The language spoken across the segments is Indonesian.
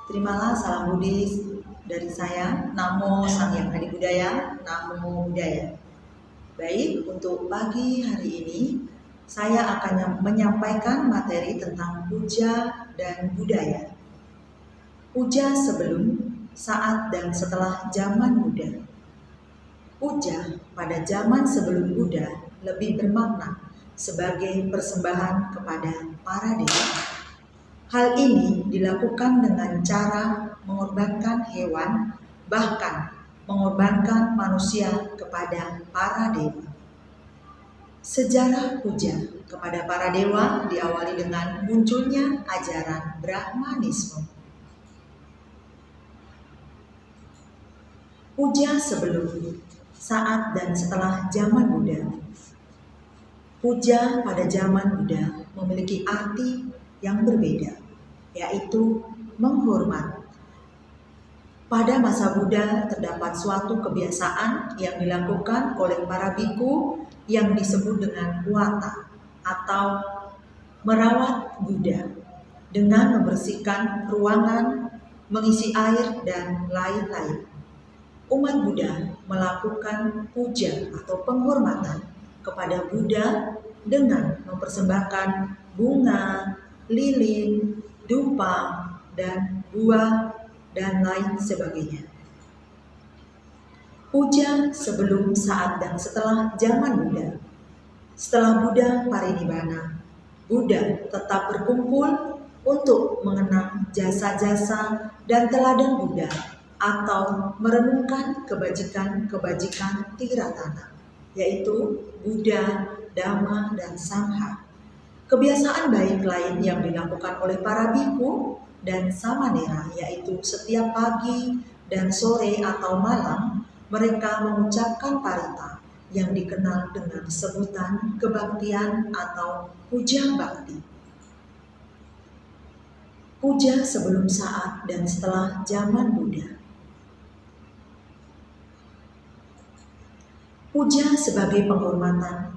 Terimalah salam Buddhis dari saya, Namo Sang Hyang Adi Budaya, Namo Buddhaya. Baik, untuk pagi hari ini saya akan menyampaikan materi tentang puja dan budaya. Puja sebelum, saat, dan setelah zaman Buddha. Puja pada zaman sebelum Buddha lebih bermakna sebagai persembahan kepada para dewa. Hal ini dilakukan dengan cara mengorbankan hewan, bahkan mengorbankan manusia kepada para dewa. Sejarah puja kepada para dewa diawali dengan munculnya ajaran Brahmanisme. Puja sebelum, saat, dan setelah zaman Buddha. Puja pada zaman Buddha memiliki arti yang berbeda, yaitu menghormat. Pada masa Buddha terdapat suatu kebiasaan yang dilakukan oleh para biku yang disebut dengan wata atau merawat Buddha dengan membersihkan ruangan, mengisi air, dan lain-lain. Umat Buddha melakukan puja atau penghormatan kepada Buddha dengan mempersembahkan bunga, lilin, dupa, dan buah, dan lain sebagainya. Puja sebelum, saat, dan setelah zaman Buddha. Setelah Buddha parinibbana, Buddha tetap berkumpul untuk mengenang jasa-jasa dan teladan Buddha atau merenungkan kebajikan-kebajikan Tiratana, yaitu Buddha, Dhamma, dan Sangha. Kebiasaan baik lain yang dilakukan oleh para biku dan samanera, yaitu setiap pagi dan sore atau malam mereka mengucapkan parita yang dikenal dengan sebutan kebaktian atau puja bakti. Puja sebelum, saat, dan setelah zaman Buddha. Puja sebagai penghormatan.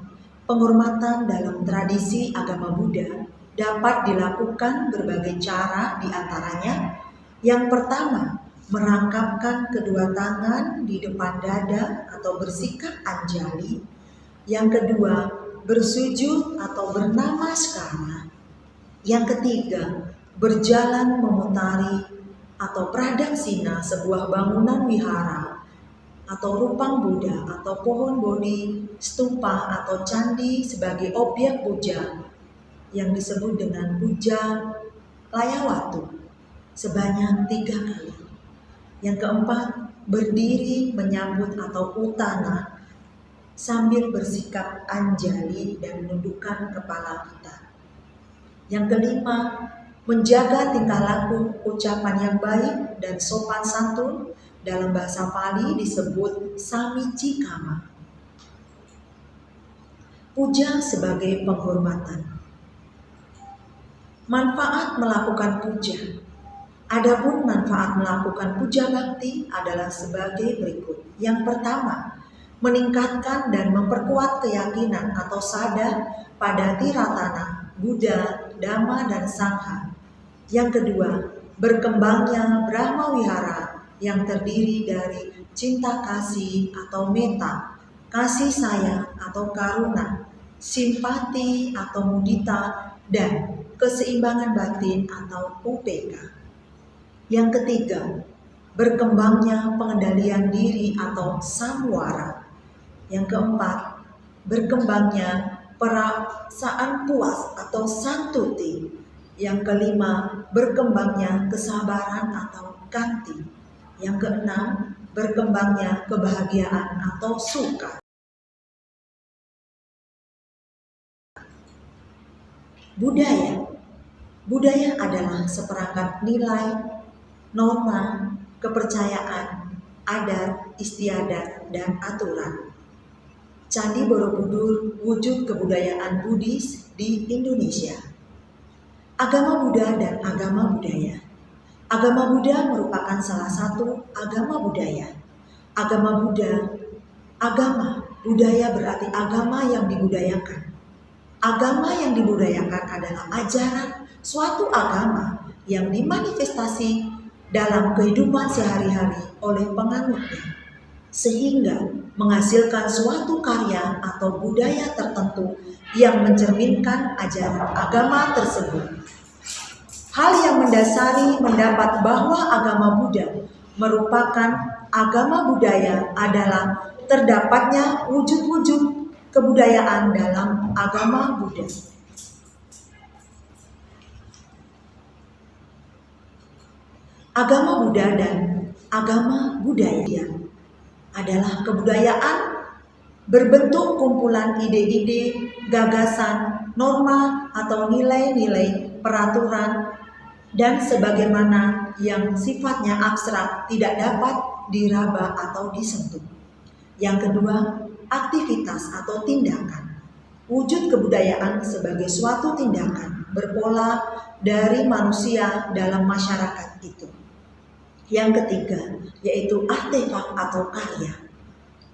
Penghormatan dalam tradisi agama Buddha dapat dilakukan berbagai cara, di antaranya yang pertama, merangkapkan kedua tangan di depan dada atau bersikap anjali. Yang kedua, bersujud atau bernamaskara. Yang ketiga, berjalan memutari atau pradaksina sebuah bangunan wihara atau rupang Buddha atau pohon Bodhi, stupa atau candi sebagai objek puja yang disebut dengan puja layawatu sebanyak 3 kali. Yang keempat, berdiri menyambut atau utana sambil bersikap anjali dan menundukkan kepala kita. Yang kelima, menjaga tingkah laku, ucapan yang baik dan sopan santun. Dalam bahasa Pali disebut samicikama. Puja sebagai penghormatan. Manfaat melakukan puja. Adapun manfaat melakukan puja bakti adalah sebagai berikut. Yang pertama, meningkatkan dan memperkuat keyakinan atau sadar pada Tiratana, Buddha, Dhamma, dan Sangha. Yang kedua, berkembangnya Brahma Wihara yang terdiri dari cinta kasih atau metta, kasih sayang atau karuna, simpati atau mudita, dan keseimbangan batin atau upeka. Yang ketiga, berkembangnya pengendalian diri atau samwara. Yang keempat, berkembangnya perasaan puas atau santuti. Yang kelima, berkembangnya kesabaran atau kanti. Yang keenam, berkembangnya kebahagiaan atau suka. Budaya. Budaya adalah seperangkat nilai, norma, kepercayaan, adat, istiadat, dan aturan. Candi Borobudur wujud kebudayaan Buddhis di Indonesia. Agama Buddha dan agama budaya. Agama Buddha merupakan salah satu agama budaya. Agama budaya berarti agama yang dibudayakan. Agama yang dibudayakan adalah ajaran suatu agama yang dimanifestasi dalam kehidupan sehari-hari oleh penganutnya, sehingga menghasilkan suatu karya atau budaya tertentu yang mencerminkan ajaran agama tersebut. Hal yang mendasari mendapat bahwa agama Buddha merupakan agama budaya adalah terdapatnya wujud-wujud kebudayaan dalam agama Buddha. Agama Buddha dan agama budaya adalah kebudayaan berbentuk kumpulan ide-ide, gagasan, norma atau nilai-nilai, peraturan, dan sebagaimana yang sifatnya abstrak tidak dapat diraba atau disentuh. Yang kedua, aktivitas atau tindakan. Wujud kebudayaan sebagai suatu tindakan berpola dari manusia dalam masyarakat itu. Yang ketiga, yaitu artefak atau karya.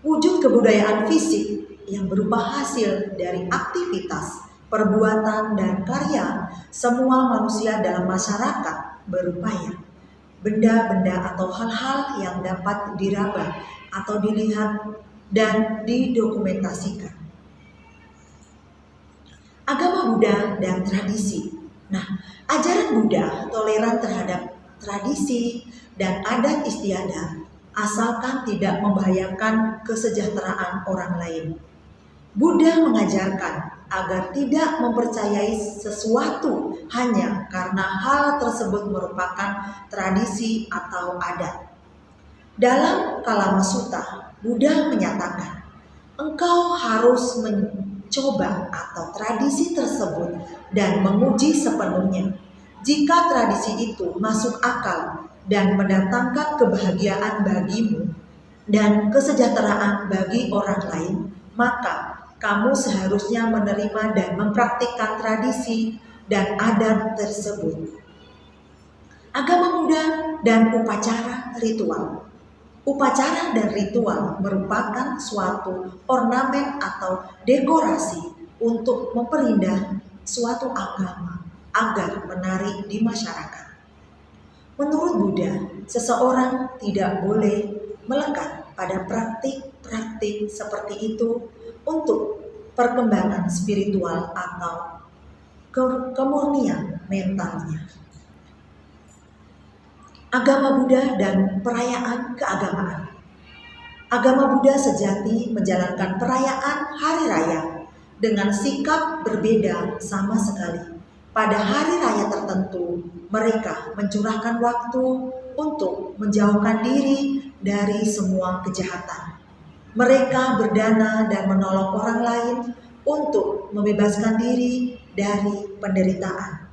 Wujud kebudayaan fisik yang berupa hasil dari aktivitas, perbuatan, dan karya semua manusia dalam masyarakat berupaya. Benda-benda atau hal-hal yang dapat diraba atau dilihat dan didokumentasikan. Agama Buddha dan tradisi. Nah, ajaran Buddha toleran terhadap tradisi dan adat istiadat asalkan tidak membahayakan kesejahteraan orang lain. Buddha mengajarkan agar tidak mempercayai sesuatu hanya karena hal tersebut merupakan tradisi atau adat. Dalam Kalamasuta, Buddha menyatakan, engkau harus mencoba atau tradisi tersebut dan menguji sepenuhnya. Jika tradisi itu masuk akal dan mendatangkan kebahagiaan bagimu dan kesejahteraan bagi orang lain, maka kamu seharusnya menerima dan mempraktikkan tradisi dan adat tersebut. Agama Buddha dan upacara ritual. Upacara dan ritual merupakan suatu ornamen atau dekorasi untuk memperindah suatu agama agar menarik di masyarakat. Menurut Buddha, seseorang tidak boleh melekat pada praktik-praktik seperti itu untuk perkembangan spiritual atau kemurnian mentalnya. Agama Buddha dan perayaan keagamaan. Agama Buddha sejati menjalankan perayaan hari raya dengan sikap berbeda sama sekali. Pada hari raya tertentu, mereka mencurahkan waktu untuk menjauhkan diri dari semua kejahatan. Mereka berdana dan menolong orang lain untuk membebaskan diri dari penderitaan.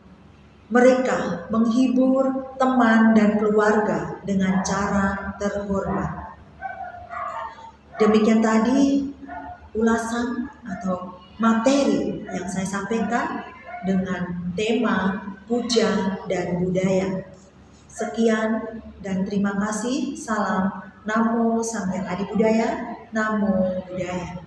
Mereka menghibur teman dan keluarga dengan cara terhormat. Demikian tadi ulasan atau materi yang saya sampaikan dengan tema puja dan budaya. Sekian dan terima kasih. Salam Namo Samgyang Adi Budaya. Namo Buddhaya.